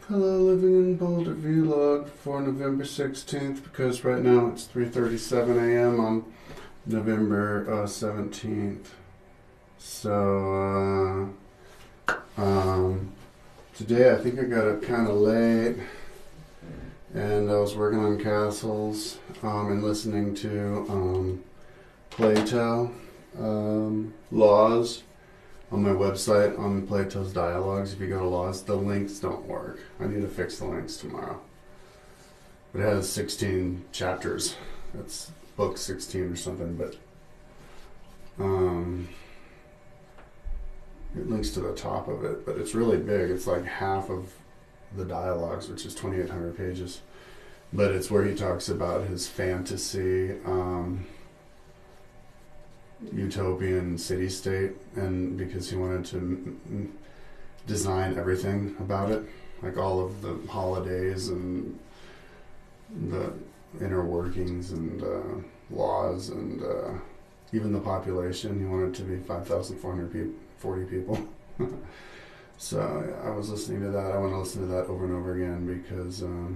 Hello, living in Boulder vlog for November 16th because right now it's 3:37 a.m. on November 17th. So, today I think I got up kind of late and I was working on castles and listening to Plato laws on my website on Plato's Dialogues. If you go to laws, the links don't work. I need to fix the links tomorrow. But it has 16 chapters. It's book 16 or something, but it links to the top of it, but it's really big. It's like half of the dialogues, which is 2,800 pages. But it's where he talks about his fantasy utopian city-state, and because he wanted to design everything about it, like all of the holidays and the inner workings and laws and even the population. He wanted it to be 5,440 people. So I was listening to that. I want to listen to that over and over again because I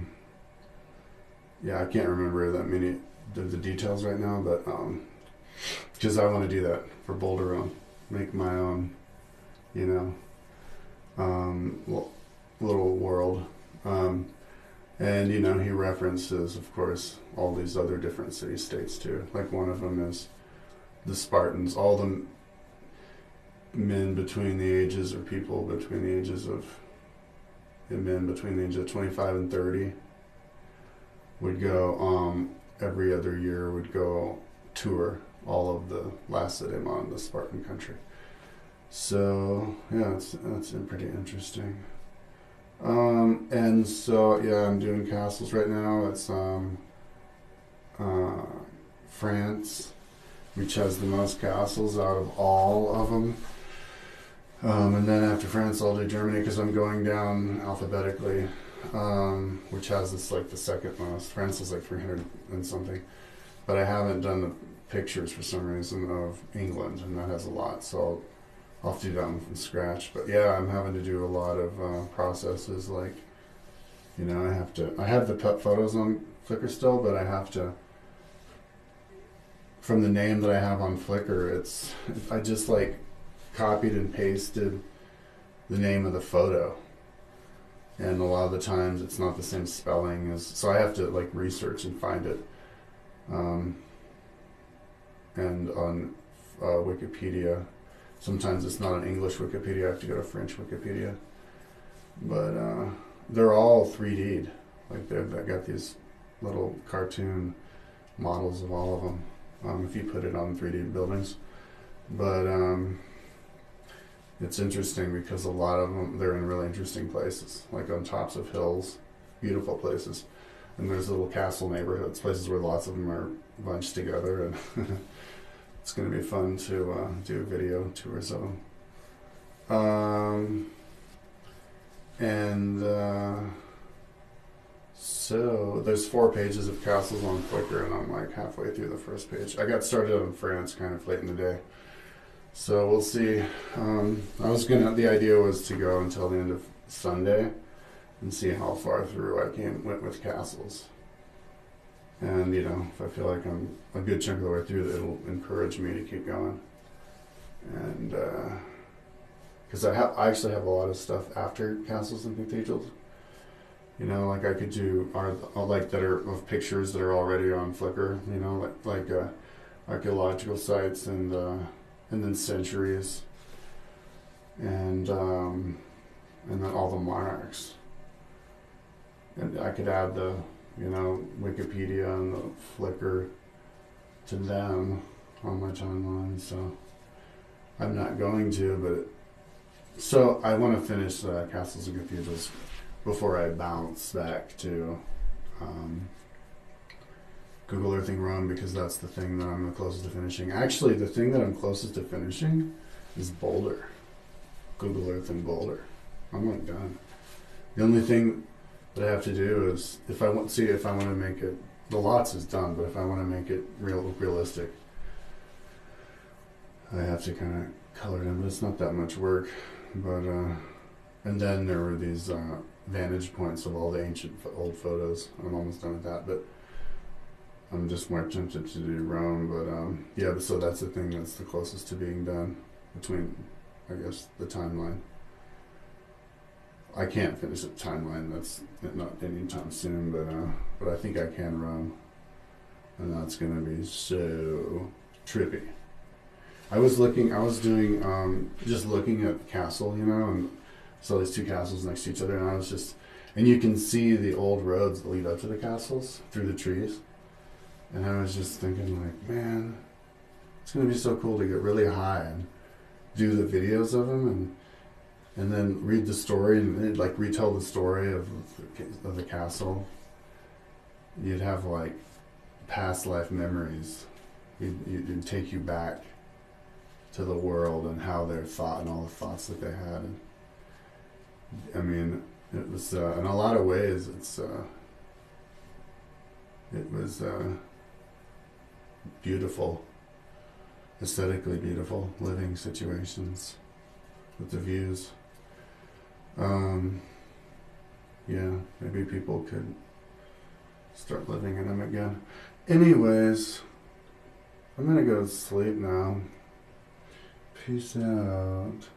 can't remember that many of the details right now, but because I want to do that for Boulder, make my own, little world. And, he references, of course, all these other different city-states too. Like one of them is the Spartans. All the men between the ages, or people between the ages of, men between the ages of 25 and 30 would go, every other year would go tour all of the Lacedaemon, the Spartan country. So yeah, that's pretty interesting. And so I'm doing castles right now. It's France, which has the most castles out of all of them. And then after France, I'll do Germany because I'm going down alphabetically, which has this like the second most. France is like 300 and something, but I haven't done the pictures for some reason of England, and that has a lot, so I'll have to do that one from scratch. But yeah, I'm having to do a lot of processes, like I have the pet photos on Flickr still, but I have to, from the name that I have on Flickr, I just like copied and pasted the name of the photo, and a lot of the times it's not the same spelling as, so I have to like research and find it. And on Wikipedia, sometimes it's not an English Wikipedia, I have to go to French Wikipedia. But they're all 3D'd. Like they've got these little cartoon models of all of them, if you put it on 3D buildings. But it's interesting because a lot of them, they're in really interesting places, like on tops of hills, beautiful places. And there's little castle neighborhoods, places where lots of them are bunched together, and it's going to be fun to do video tours of them. So there's 4 pages of castles on Flickr, and I'm like halfway through the first page. I got started on France kind of late in the day, so we'll see. The idea was to go until the end of Sunday and see how far through I went with castles. And, if I feel like I'm a good chunk of the way through, it'll encourage me to keep going. And, because I actually have a lot of stuff after castles and cathedrals. Like I could do that are of pictures that are already on Flickr, like archaeological sites and then centuries. And then all the monarchs. And I could add the Wikipedia and the Flickr to them on my timeline, so I'm not going to, so I want to finish Castles and Cathedrals before I bounce back to Google Earthing Rome, because that's the thing that I'm the closest to finishing. Actually, the thing that I'm closest to finishing is Boulder. Google Earth and Boulder. I'm like done. The only thing that I have to do is, if I want to make it, the lots is done, but if I want to make it realistic, I have to kind of color it in, but it's not that much work. But And then there were these vantage points of all the ancient old photos. I'm almost done with that, but I'm just more tempted to do Rome. But yeah, so that's the thing that's the closest to being done between, I guess, the timeline. I can't finish the timeline. That's not anytime soon, but I think I can Rome, and that's gonna be so trippy. I was doing just looking at the castle, and saw these two castles next to each other, and I was just, and you can see the old roads that lead up to the castles through the trees, and I was just thinking like, man, it's gonna be so cool to get really high and do the videos of them, and then read the story and like retell the story of the castle. You'd have like past life memories. It'd take you back to the world and how they thought and all the thoughts that they had. And, I mean, it was in a lot of ways it was beautiful, aesthetically beautiful living situations with the views. Yeah, maybe people could start living in them again. Anyways, I'm gonna go to sleep now. Peace out.